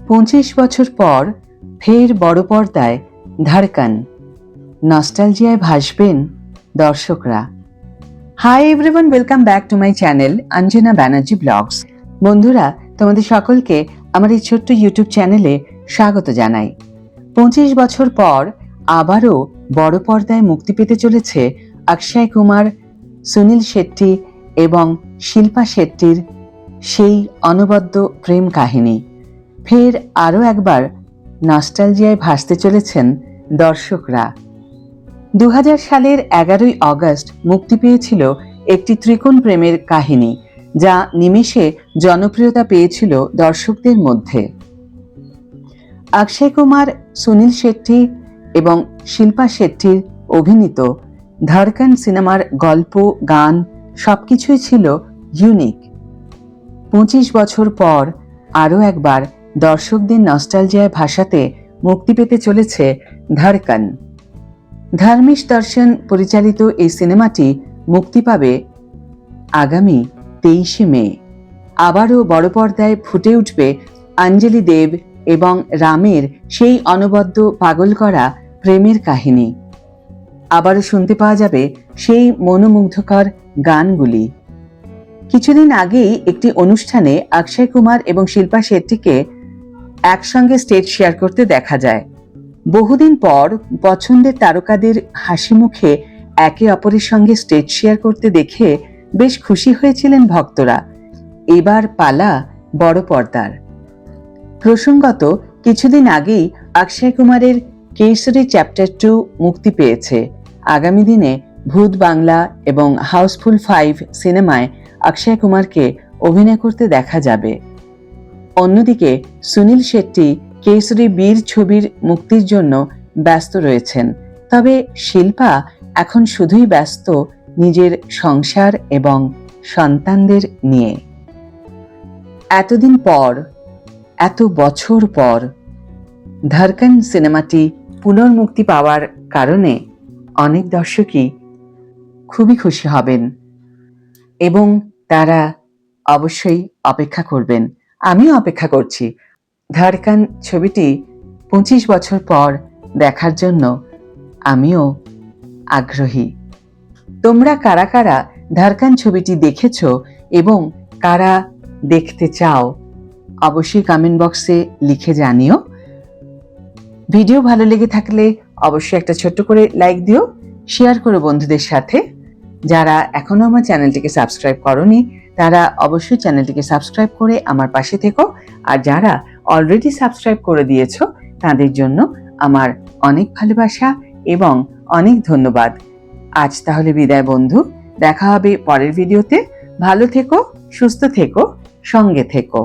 25 বছর পর ফের বড় পর্দায় ধড়কন, নস্টালজিয়ায় ভাসবেন দর্শকরা। Hi everyone, welcome back to my channel Anjana Banerjee blogs. বন্ধুরা, তোমাদের সকলকে আমার এই ছোট্ট ইউটিউব চ্যানেলে স্বাগত জানাই। 25 বছর পর আবারও বড় পর্দায় মুক্তি পেতে চলেছে অক্ষয় কুমার, সুনীল শেট্টি এবং শিল্পা শেট্টির সেই অনবদ্য প্রেম কাহিনী। ফের আরও একবার নস্টালজিয়ায় ভাসতে চলেছেন দর্শকরা। 2000 সালের 11ই অগস্ট মুক্তি পেয়েছিল একটি ত্রিকোণ প্রেমের কাহিনী, যা নিমেষে জনপ্রিয়তা পেয়েছিল দর্শকদের মধ্যে। অক্ষয় কুমার, সুনীল শেট্টি এবং শিল্পা শেট্টির অভিনীত ধড়কন সিনেমার গল্প, গান সবকিছুই ছিল ইউনিক। 25 বছর পর আরও একবার দর্শকদের নস্টালজিয়ায় ভাসাতে মুক্তি পেতে চলেছে ধড়কন। ধর্মেশ দর্শন পরিচালিত এই সিনেমাটি মুক্তি পাবে আগামী 23শে মে। আবারও বড় পর্দায় ফুটে উঠবে অঞ্জলি দেব এবং রামের সেই অনবদ্য পাগল করা প্রেমের কাহিনী। আবারও শুনতে পাওয়া যাবে সেই মনোমুগ্ধকর গানগুলি। কিছুদিন আগেই একটি অনুষ্ঠানে অক্ষয় কুমার এবং শিল্পা শেট্টিকে একসঙ্গে স্টেজ শেয়ার করতে দেখা যায়। বহুদিন পর পছন্দের তারকাদের হাসি মুখে একে অপরের সঙ্গে স্টেজ শেয়ার করতে দেখে বেশ খুশি হয়েছিলেন ভক্তরা। এবার পালা বড় পর্দার। প্রসঙ্গত, কিছুদিন আগেই অক্ষয় কুমারের কেসরি চ্যাপ্টার 2 মুক্তি পেয়েছে। আগামী দিনে ভূত বাংলা এবং হাউসফুল 5 সিনেমায় অক্ষয় কুমারকে অভিনয় করতে দেখা যাবে। অন্যদিকে সুনীল শেট্টি কেসরি বীর ছবির মুক্তির জন্য ব্যস্ত রয়েছেন। তবে শিল্পা এখন শুধুই ব্যস্ত নিজের সংসার এবং সন্তানদের নিয়ে। এতদিন পর, এত বছর পর ধড়কন সিনেমাটি পুনর্মুক্তি পাওয়ার কারণে অনেক দর্শকই খুবই খুশি হবেন এবং তারা অবশ্যই অপেক্ষা করবেন। আমিও অপেক্ষা করছি ধড়কন ছবিটি 25 বছর পর দেখার জন্য। আমিও আগ্রহী। তোমরা কারা কারা ধড়কন ছবিটি দেখেছ এবং কারা দেখতে চাও অবশ্যই কমেন্ট বক্সে লিখে জানিও। ভিডিও ভালো লেগে থাকলে অবশ্যই একটা ছোট্ট করে লাইক দিও, শেয়ার করো বন্ধুদের সাথে। যারা এখনো আমার চ্যানেলটিকে সাবস্ক্রাইব করোনি তারা অবশ্যই চ্যানেলটিকে সাবস্ক্রাইব করে আমার পাশে থেকো। আর যারা অলরেডি সাবস্ক্রাইব করে দিয়েছো তাদের জন্য আমার অনেক ভালোবাসা এবং অনেক ধন্যবাদ। আজ তাহলে বিদায় বন্ধু, দেখা হবে পরের ভিডিওতে। ভালো থেকো, সুস্থ থেকো, সঙ্গে থেকো।